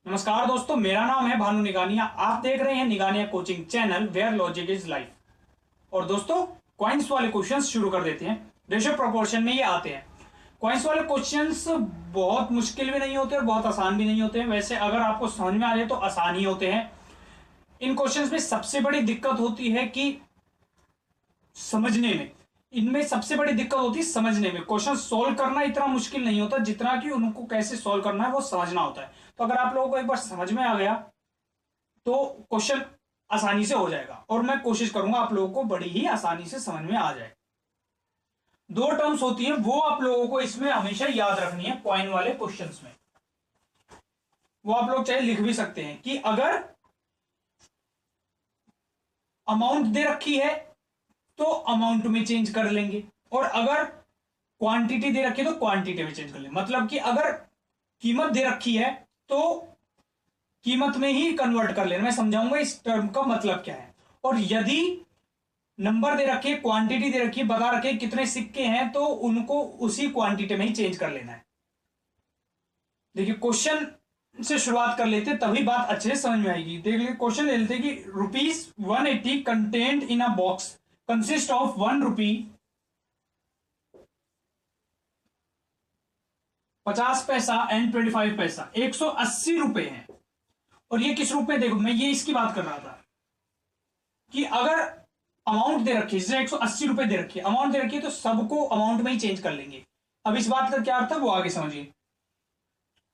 नमस्कार दोस्तों, मेरा नाम है भानु निगानिया। आप देख रहे हैं Nigania coaching channel where logic is life. और दोस्तों, क्वाइंस वाले क्वेश्चंस शुरू कर देते हैं। रेशियो प्रोपोर्शन में ये आते हैं। क्वाइंस वाले क्वेश्चंस बहुत मुश्किल भी नहीं होते और बहुत आसान भी नहीं होते हैं। वैसे अगर आपको समझ में आ जाए तो आसान ही होते हैं। इन क्वेश्चंस में सबसे बड़ी दिक्कत होती है कि समझने में। इनमें सबसे बड़ी दिक्कत होती है समझने में। क्वेश्चन सोल्व करना इतना मुश्किल नहीं होता जितना कि उनको कैसे सोल्व करना है वो समझना होता है। तो अगर आप लोगों को एक बार समझ में आ गया तो क्वेश्चन आसानी से हो जाएगा, और मैं कोशिश करूंगा आप लोगों को बड़ी ही आसानी से समझ में आ जाए। दो टर्म्स होती है वो आप लोगों को इसमें हमेशा याद रखनी है। पॉइंट वाले क्वेश्चंस में वो आप लोग चाहे लिख भी सकते हैं कि अगर अमाउंट दे रखी है तो अमाउंट में चेंज कर लेंगे, और अगर क्वांटिटी दे रखी है तो क्वांटिटी में चेंज कर लेंगे। मतलब कि अगर कीमत दे रखी है तो कीमत में ही कन्वर्ट कर लेना। मैं समझाऊंगा इस टर्म का मतलब क्या है। और यदि नंबर दे रखे, क्वांटिटी दे रखी है, बता रखे कितने सिक्के हैं, तो उनको उसी क्वांटिटी में ही चेंज कर लेना है। देखिए, क्वेश्चन से शुरुआत कर लेते तभी बात अच्छे से समझ में आएगी। देख लीजिए, क्वेश्चन ले लेते कि ₹180 content in a box consist of ₹1, 50 पैसा एंड 25 पैसा। 180 रुपए हैं। और ये किस रूप में, देखो मैं ये इसकी बात कर रहा था कि अगर अमाउंट दे रखी है, जैसे 180 रुपए दे रखी है, अमाउंट दे रखी है, तो सबको अमाउंट में ही चेंज कर लेंगे। अब इस बात का क्या अर्थ है वो आगे समझिए।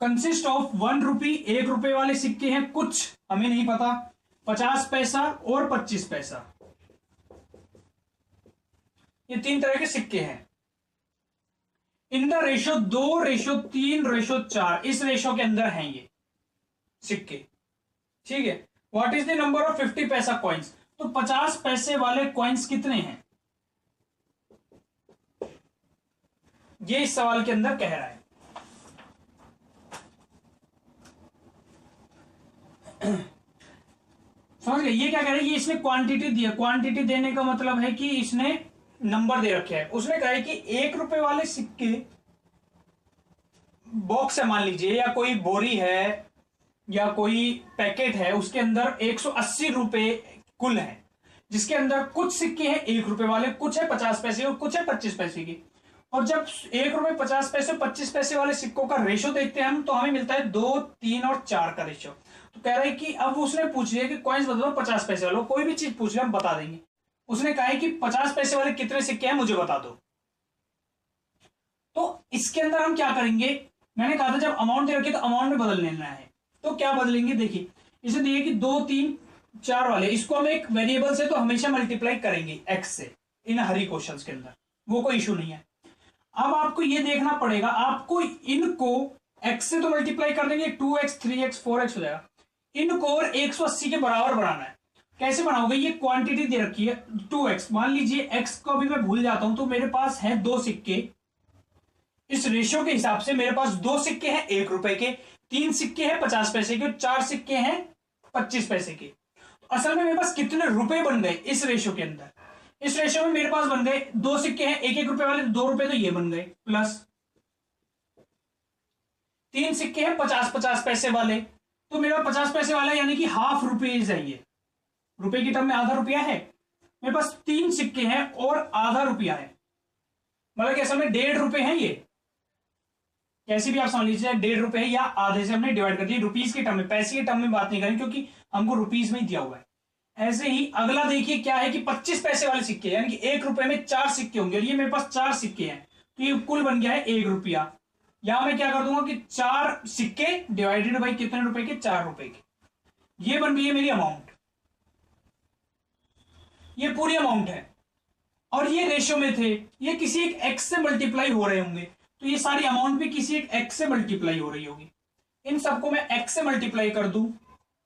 कंसिस्ट ऑफ ₹1, 1 रुपए वाले सिक्के हैं कुछ, हमें नहीं पता, 50 पैसा और 25 पैसा। ये 3 तरह के सिक्के हैं। In the ratio 2, ratio 3, ratio 4, इस रेशो के अंदर हैं ये सिक्के। ठीक है। What is the number of 50 पैसा कॉइन्स? तो 50 पैसे वाले कॉइन्स कितने हैं, ये इस सवाल के अंदर कह रहा है। समझ गए? ये क्या कह रहा है? ये इसने क्वांटिटी दिया। क्वांटिटी देने का मतलब है कि इसने नंबर दे रखे हैं। उसने कहा है कि 1 रुपए वाले सिक्के बॉक्स है मान लीजिए, या कोई बोरी है या कोई पैकेट है, उसके अंदर 180 रुपए कुल है, जिसके अंदर कुछ सिक्के हैं 1 रुपए वाले, कुछ है 50 पैसे और कुछ है 25 पैसे के। और जब 1 रुपए 50 पैसे 25 पैसे वाले सिक्कों का रेशो देखते हैं हम, तो हमें मिलता है 2, 3 और 4 का रेशो। तो कह रहे हैं कि अब उसने पूछ लिया कि कॉइन्स बता दो 50 पैसे वालों, कोई भी चीज पूछ ले हम बता देंगे। उसने कहा है कि 50 पैसे वाले कितने सिक्के हैं मुझे बता दो। तो इसके अंदर हम क्या करेंगे, मैंने कहा था जब अमाउंट दे रखी तो अमाउंट में बदल लेना है। तो क्या बदलेंगे, देखिए इसे दिए कि 2, 3, 4 वाले, इसको हम एक वेरिएबल से तो हमेशा मल्टीप्लाई करेंगे x से, इन हरी क्वेश्चंस के अंदर वो कोई इशू नहीं है। अब आपको ये देखना पड़ेगा, आपको इनको x से तो मल्टीप्लाई कर देंगे, 2x, 3x, 4x हो जाएगा। इनको और 180 के बराबर बनाना है। कैसे बनाओगे? ये क्वांटिटी दे रखी है 2x, मान लीजिए x को भी मैं भूल जाता हूं, तो मेरे पास है 2 सिक्के। इस रेशियो के हिसाब से मेरे पास 2 सिक्के हैं 1 रुपए के, 3 सिक्के हैं 50 पैसे के, 4 सिक्के हैं 25 पैसे के। तो असल में मेरे पास कितने रुपए बन गए इस रेशियो के अंदर? इस रेशियो में मेरे पास बन गए 2 सिक्के हैं 1-1 रुपए वाले, 2 रुपए तो ये बन गए, प्लस 3 सिक्के हैं 50-50 पैसे वाले, तो मेरा 50 पैसे वाला यानी कि हाफ रुपीज है। ये रुपए की टर्म में आधा रुपया है। मेरे पास 3 सिक्के हैं और आधा रुपया है, मतलब कि असल में 1.5 रुपए हैं ये। कैसे भी आप समझ लीजिए, 1.5 रुपए है या आधे से हमने डिवाइड कर दिया। रुपीज के टर्म में, पैसे के टर्म में बात नहीं करें क्योंकि हमको रुपीज में ही दिया हुआ है। ऐसे ही अगला देखिए क्या है कि 25 पैसे वाले सिक्के, यानी कि 1 रुपए में 4 सिक्के होंगे, और ये मेरे पास 4 सिक्के हैं, तो ये कुल बन गया है 1 रुपया। यहां मैं क्या कर दूंगा कि 4 सिक्के डिवाइडेड बाई कितने रुपए के, 4 रुपए के। ये बन गई है मेरी अमाउंट, ये पूरी अमाउंट है। और ये रेशियो में थे, ये किसी एक एक्स से मल्टीप्लाई हो रहे होंगे, तो ये सारी अमाउंट भी किसी एक एक्स से मल्टीप्लाई हो रही होगी। इन सबको मैं एक्स से मल्टीप्लाई कर दूं,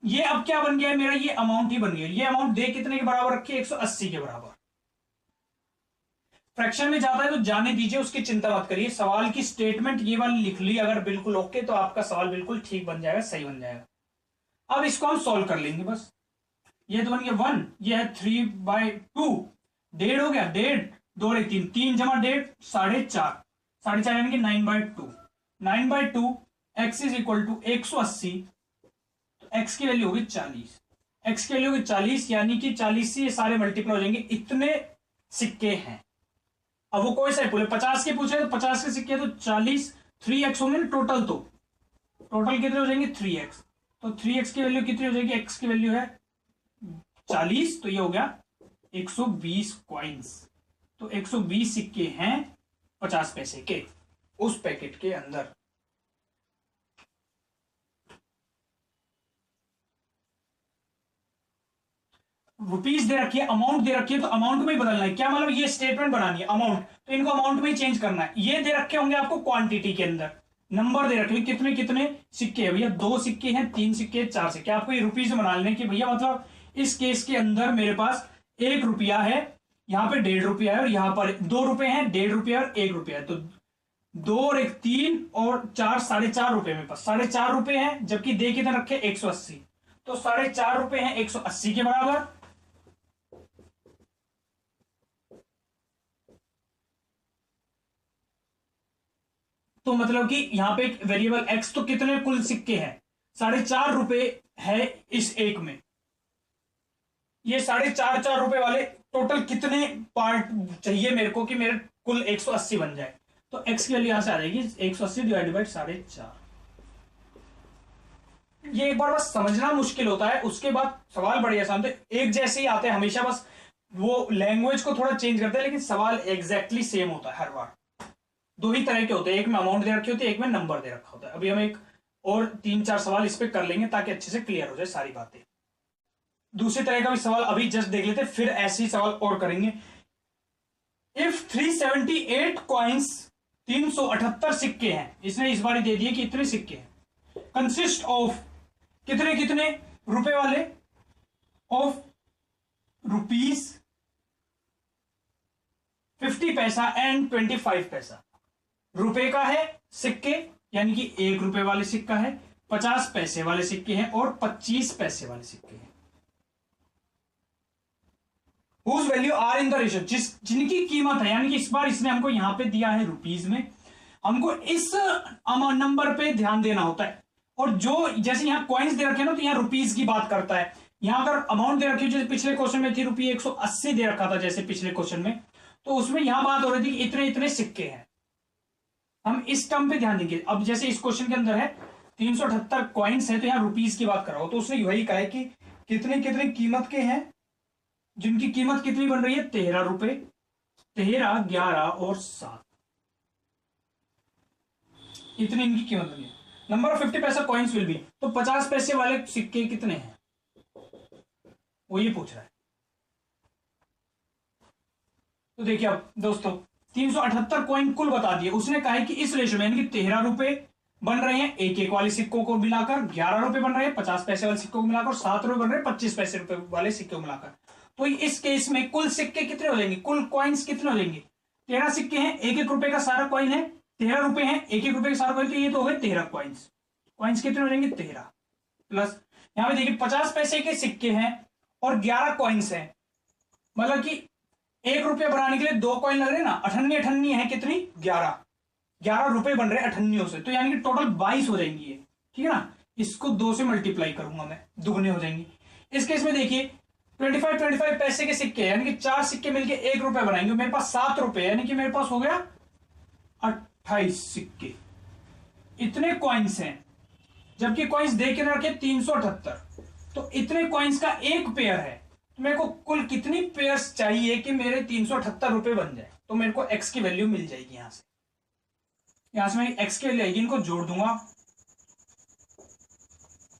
ये अब क्या बन गया है मेरा, ये अमाउंट ही बन गया। ये अमाउंट दे कितने के बराबर रखी है, 180 के बराबर। फ्रैक्शन में जाता है तो जाने दीजिए, उसकी चिंता मत करिए। सवाल की स्टेटमेंट ये वाली लिख ली अगर बिल्कुल ओके, तो आपका सवाल बिल्कुल ठीक बन जाएगा, सही बन जाएगा। अब इसको हम सॉल्व कर लेंगे बस। ये तो बन गया 1, ये है 3/2, 1.5 हो गया, 1.5, 2 और 3, 3 जमा 1.5, 4.5, 4.5 यानी कि 9/2। 9/2 x is equal to 180 x की वैल्यू होगी 40, एक्स की वैल्यू होगी 40, यानी कि 40 से ये सारे मल्टीप्लाई हो जाएंगे, इतने सिक्के हैं। अब वो कोई सा बोले 50 के पूछे तो 50 के सिक्के, तो 40 3x होंगे टोटल, तो टोटल कितने हो जाएंगे 3x, तो 3x की वैल्यू कितनी हो जाएगी, x की वैल्यू है 40, तो ये हो गया 120 कॉइन्स। तो 120 सिक्के हैं 50 पैसे के उस पैकेट के अंदर। रुपीस दे रखी है, अमाउंट दे रखी है, तो अमाउंट में ही बदलना है। क्या मतलब, ये स्टेटमेंट बनानी है अमाउंट, तो इनको अमाउंट में ही चेंज करना है। ये दे रखे होंगे आपको क्वांटिटी के अंदर, नंबर दे रखे कितने कितने सिक्के हैं भैया, 2 सिक्के हैं, 3 सिक्के, 4 सिक्के, आपको ये रुपीस में बना लेने कि भैया मतलब इस केस के अंदर मेरे पास 1 रुपया है, यहाँ पे 1.5 रुपया है, और यहाँ पर 2 रुपए हैं, 1.5 रुपया और 1 रुपया है, तो 2 और 1 3 और 4 4.5 रुपए मेरे पास, 4.5 रुपए हैं, जबकि दे कितने रखे 180, तो 4.5 रुपए हैं 180 के बराबर। तो मतलब कि यहां पे एक वेरिएबल एक्स, तो कितने कुल सिक्के हैं 4.5 रुपए है इस एक में, ये 4.5 रुपए वाले टोटल कितने पार्ट चाहिए मेरे को कि मेरे कुल 180 बन जाए, तो एक्स की वैल्यू यहां से आ जाएगी 180 डिवाइडेड बाई 4.5। ये एक बार बस समझना मुश्किल होता है, उसके बाद सवाल बड़े आसान थे, एक जैसे ही आते हैं हमेशा, बस वो लैंग्वेज को थोड़ा चेंज करते हैं, लेकिन सवाल एग्जैक्टली सेम होता है हर बार। 2 ही तरह के होते हैं, एक में अमाउंट दे रखी होती है, एक में नंबर दे रखा होता है। अभी हम एक और 3-4 सवाल इस पे कर लेंगे ताकि अच्छे से क्लियर हो जाए सारी बातें। दूसरी तरह का भी सवाल अभी जस्ट देख लेते, फिर ऐसे ही सवाल और करेंगे। इफ 378 कॉइन्स, 378 सिक्के हैं, इसने इस बार दे दिए कि इतने सिक्के हैं, कंसिस्ट ऑफ कितने कितने रुपए वाले, ऑफ रुपीस 50 पैसा एंड 25 पैसा। रुपए का है सिक्के, यानी कि 1 रुपए वाले सिक्का है, 50 पैसे वाले सिक्के हैं और 25 पैसे वाले सिक्के हैं। Whose value are in the ratio, जिनकी कीमत है, यानी कि इस बार इसने हमको यहां पे दिया है रुपीस में, हमको इस नंबर पे ध्यान देना होता है। और जो जैसे यहां कॉइन्स दे रखे हैं ना, तो यहां रुपीस की बात करता है। यहां अगर अमाउंट दे रखी है, जैसे पिछले क्वेश्चन में थी रुपये 180 दे रखा था, जैसे पिछले क्वेश्चन में, तो उसमें यहां बात हो रही थी कि इतने इतने सिक्के हैं, हम इस टर्म पे ध्यान देंगे। अब जैसे इस क्वेश्चन के अंदर है 378 कॉइन्स है, तो यहां रुपीस की बात कर रहा हो, तो उसने वही कहा है कि कितने कितने कीमत के हैं, जिनकी कीमत कितनी बन रही है 13 रुपए, 13, 11 और 7, इतनी इनकी कीमत बनी है। नंबर ऑफ 50 पैसा कॉइन्स विल बी, तो 50 पैसे वाले सिक्के कितने हैं वो ये पूछ रहा है। तो देखिए अब दोस्तों 378 कॉइन कुल बता दिए, उसने कहा है कि इस रेशियो में, यानी कि 13 रुपए बन रहे हैं एक एक वाले सिक्कों को मिलाकर, 11 रुपए बन रहे हैं 50 पैसे वाले सिक्कों को मिलाकर, 7 रुपए बन रहे हैं 25 पैसे रुपए वाले सिक्कों को मिलाकर। तो इस केस में कुल सिक्के कितने हो जाएंगे, कुल कॉइन्स कितने हो जाएंगे, 13 सिक्के हैं, 1-1 रुपए का सारा कॉइन है, 13 रुपए हैं, 1-1 रुपए का सारा कॉइन, तो ये तो हो गए 13 कॉइन्स। कॉइन्स कितने हो जाएंगे 13, प्लस यहां पे देखिए 50 पैसे के सिक्के हैं और 11 कॉइन्स हैं, मतलब कि 1 रुपया बनाने के लिए 2 कॉइन लग रहे हैं ना, 98 है कितनी 11 रुपए बन रहे हैं 98 से, तो यानी कि टोटल 22 हो जाएंगी ये, ठीक है ना। इसको 2 से मल्टीप्लाई करूंगा मैं, दुगने हो जाएंगे। इस केस में देखिए 25 पैसे के सिक्के, यानी कि 4 सिक्के मिलके 1 रुपया बनाएंगे, मेरे पास 7 रुपए, यानी कि मेरे पास हो गया 28 सिक्के, इतने कॉइन्स हैं। जबकि कॉइन्स दे के रखे 378, तो इतने कॉइन्स का एक पेयर है, तो मेरे को कुल कितनी पेयर्स चाहिए कि मेरे 378 रुपए बन जाए, तो मेरे को एक्स की वैल्यू मिल जाएगी। यहां से मैं एक्स की वैल्यू आएगी, इनको जोड़ दूंगा,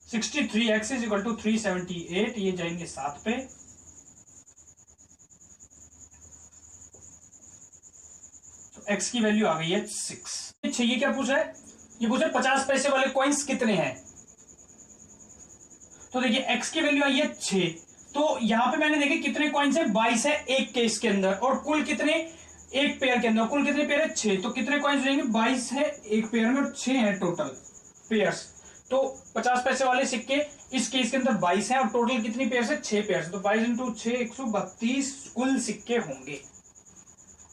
63x इज इक्वल टू 378, ये जाएंगे 7 पे, तो x की वैल्यू आ गई है 6। ये क्या पूछा है, ये पूछा 50 पैसे वाले कॉइन्स कितने हैं, तो देखिए x की वैल्यू आई है 6, तो यहां पे मैंने देखे कितने कॉइन्स है 22 है एक केस के अंदर, और कुल कितने एक पेयर के अंदर, कुल कितने पेयर है 6, तो कितने कॉइन्स हो जाएंगे 22 है एक पेयर में और 6 है टोटल पेयर्स। तो 50 पैसे वाले सिक्के इस केस के अंदर 22 है और टोटल कितनी पेयर्स है 6 पेयर्स, तो 22 × 6 132 कुल सिक्के होंगे।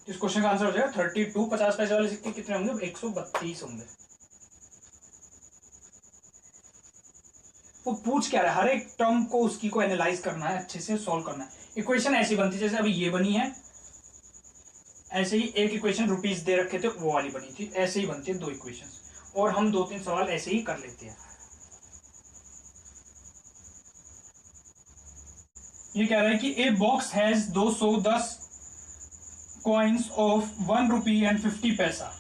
इस क्वेश्चन का आंसर हो जाएगा 32। 50 पैसे वाले सिक्के कितने होंगे 132 होंगे। वो पूछ क्या रहा है, हर एक टर्म को उसकी को एनालाइज करना है, अच्छे से सॉल्व करना है। इक्वेशन ऐसी बनती है जैसे अभी ये बनी है, ऐसे ही एक इक्वेशन रुपीज दे रखे थे वो वाली बनी थी, ऐसे ही बनती है दो इक्वेशन, और हम 2-3 सवाल ऐसे ही कर लेते हैं। ये कह रहा है कि a box has 210 coins of 1 rupee and 50 पैसा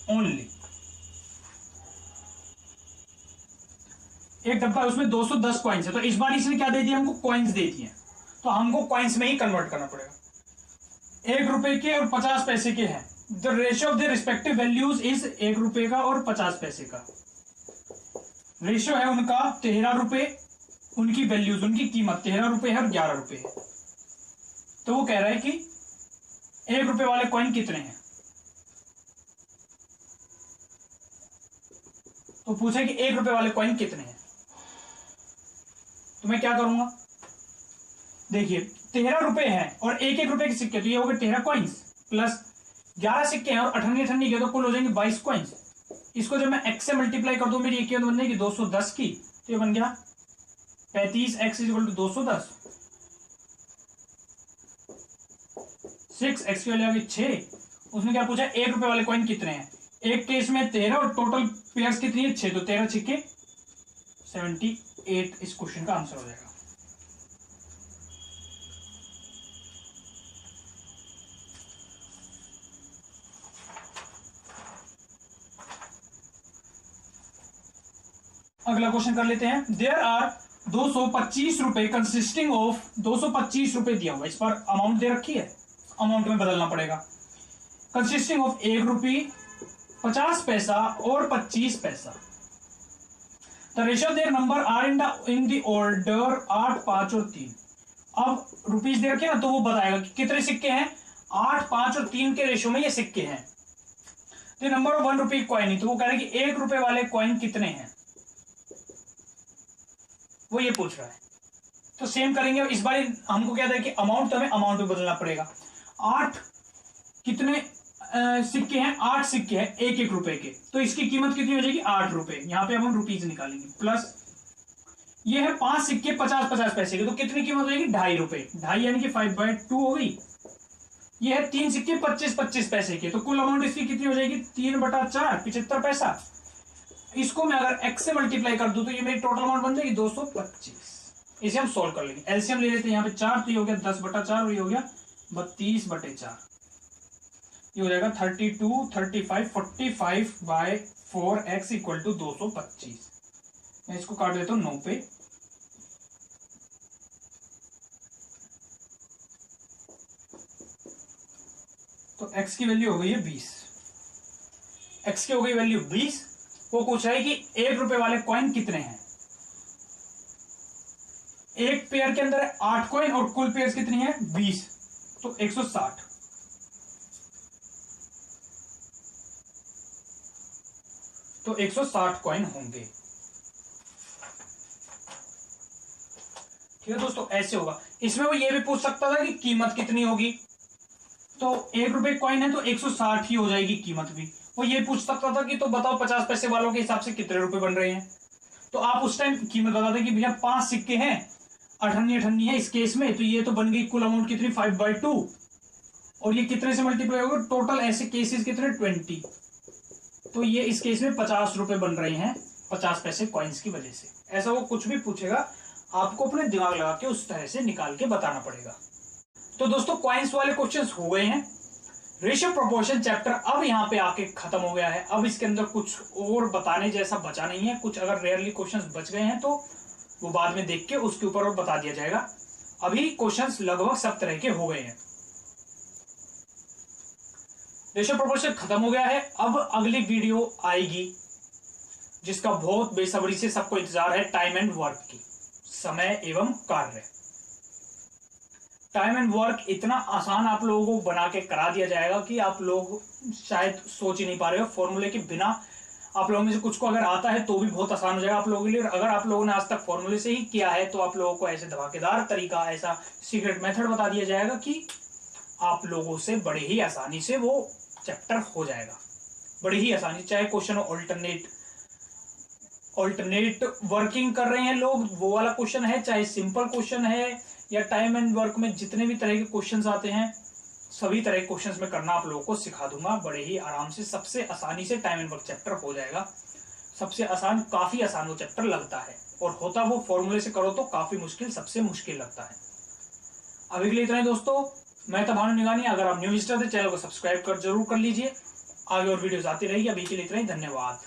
ओनली। एक डब्बा है उसमें 210 कॉइन्स है, तो इस बार इसने क्या दे दिया हमको, कॉइन्स दे दिए, तो हमको कॉइन्स में ही कन्वर्ट करना पड़ेगा। 1 रुपए के और 50 पैसे के हैं, the ratio of the respective values is 1 रुपए का और 50 पैसे का रेशियो है उनका 13 रुपए, उनकी वैल्यूज उनकी कीमत 13 रुपए है और 11 रुपए है। तो वो कह रहा है कि 1 रुपए वाले कॉइन कितने हैं, तो पूछा कि 1 रुपए वाले कॉइन कितने हैं। तो मैं क्या करूंगा, देखिए 13 रुपए हैं और 1-1 रुपए के सिक्के, तो ये हो गए 13 कॉइन्स, प्लस 11 सिक्के हैं और 98 के, तो कुल हो जाएंगे 22 कॉइन्स। इसको जब मैं x से मल्टीप्लाई कर दूं, मेरी एक बन जाएगी 210 की, तो ये बन गया 35x = 210, 6x की वैल्यू आ गई 6। उसने क्या पूछा, 1 रुपए वाले कॉइन कितने हैं, एक केस में 13 और टोटल पेयर्स कितनी है 6, तो 13 6 78 इस क्वेश्चन का आंसर हो जाएगा। अगला क्वेश्चन कर लेते हैं। देयर आर 225 रुपए कंसिस्टिंग ऑफ 225 रुपए दिया हुआ, इस पर अमाउंट दे रखी है, अमाउंट में बदलना पड़ेगा। कंसिस्टिंग ऑफ 1 रुपी 50 पैसा और 25 पैसा। The ratio their number are in the order 8, 5 और 3। अब रुपीज दे रखे ना, तो वो बताएगा कि कितने सिक्के हैं, 8, 5 और 3 के रेशियो में ये सिक्के हैं। The number of 1 rupee coin, तो वो कह रहे हैं कि 1 रुपए वाले कॉइन कितने हैं, वो ये पूछ रहा है। तो सेम करेंगे, इस बार हमको क्या था कि अमाउंट, तो हमें अमाउंट में बदलना पड़ेगा। 8 कितने सिक्के हैं, 8 सिक्के हैं 1-1 रुपए के, तो इसकी कीमत कितनी हो जाएगी 8 रुपए। यहां पे अब हम रुपीज निकालेंगे, प्लस ये है 5 सिक्के 50-50 पैसे के, तो कितनी कीमत हो जाएगी 2.5 रुपए, 2.5 यानी कि 5/2 हो गई। ये है 3 सिक्के 25-25 पैसे के, तो कुल अमाउंट इसकी कितनी हो जाएगी 3/4 75 पैसा। इसको मैं अगर x से मल्टीप्लाई कर दूं, तो ये मेरी टोटल अमाउंट बन जाएगी 225। इसे हम सोल्व कर लेंगे, एलसीएम ले लेते हैं, यहाँ पे 4, तो ये हो गया 10/4 और ये हो गया 32/4, ये हो जाएगा 32, 35, 45/4x = 225। मैं इसको काट देता हूं 9 पे, तो x की वैल्यू हो गई है 20, x की हो गई वैल्यू 20। वो पूछ रहा है कि 1 रुपए वाले कॉइन कितने हैं। एक पेयर के अंदर है 8 कॉइन और कुल पेयर कितनी है 20, तो 160, तो 160 कॉइन होंगे। ठीक है दोस्तों, ऐसे होगा। इसमें वो ये भी पूछ सकता था कि कीमत कितनी होगी, तो 1 रुपए कॉइन है तो 160 ही हो जाएगी कीमत भी। वो ये पूछ सकता था कि तो बताओ 50 पैसे वालों के हिसाब से कितने रुपए बन रहे हैं, तो आप उस टाइम कीमत बताते कि भैया 5 सिक्के हैं, 98 है इस केस में, तो ये तो बन गई कुल अमाउंट कितनी 5/2, और ये कितने से मल्टीप्लाई होगा, टोटल ऐसे केसेस कितने 20, तो ये इस केस में 50 रुपए बन रहे हैं 50 पैसे कॉइन्स की वजह से। ऐसा वो कुछ भी पूछेगा, आपको अपने दिमाग लगा के उस तरह से निकाल के बताना पड़ेगा। तो दोस्तों कॉइन्स वाले क्वेश्चंस हो गए हैं। रेशियो प्रोपोर्शन चैप्टर अब यहाँ पे आके खत्म हो गया है। अब इसके अंदर कुछ और बताने जैसा बचा नहीं है, कुछ अगर रेयरली क्वेश्चंस बच गए हैं तो वो बाद में देख के उसके ऊपर और बता दिया जाएगा। अभी क्वेश्चंस लगभग सब तरह के हो गए हैं। रेशियो प्रोपोर्शन खत्म हो गया है। अब अगली वीडियो आएगी जिसका बहुत बेसब्री से सबको इंतजार है, टाइम एंड वर्क की, समय एवं कार्य। टाइम एंड वर्क इतना आसान आप लोगों को बना के करा दिया जाएगा कि आप लोग शायद सोच ही नहीं पा रहे हो। फॉर्मूले के बिना आप लोगों में से कुछ को अगर आता है तो भी बहुत आसान हो जाएगा आप लोगों के लिए। अगर आप लोगों ने आज तक फॉर्मूले से ही किया है तो आप लोगों को ऐसे धमाकेदार तरीका, ऐसा सीक्रेट मेथड बता दिया जाएगा कि आप लोगों से बड़े ही आसानी से वो चैप्टर हो जाएगा, बड़ी ही आसानी। चाहे क्वेश्चन ऑल्टरनेट ऑल्टरनेट वर्किंग कर रहे हैं लोग, वो वाला क्वेश्चन है, चाहे सिंपल क्वेश्चन है या टाइम एंड वर्क में जितने भी तरह के क्वेश्चंस आते हैं सभी तरह के क्वेश्चंस में करना आप लोगों को सिखा दूंगा बड़े ही आराम से। सबसे आसानी से टाइम एंड वर्क चैप्टर हो जाएगा, सबसे आसान, काफी आसान वो चैप्टर लगता है, और होता वो फॉर्मूले से करो तो काफी मुश्किल, सबसे मुश्किल लगता है। अभी के लिए इतना ही दोस्तों, मैं था भानु निगानी। अगर आप न्यू विजिटर थे चैनल को सब्सक्राइब कर जरूर कर लीजिए, आगे और वीडियोस आती रहेगी। अभी के लिए इतना ही, धन्यवाद।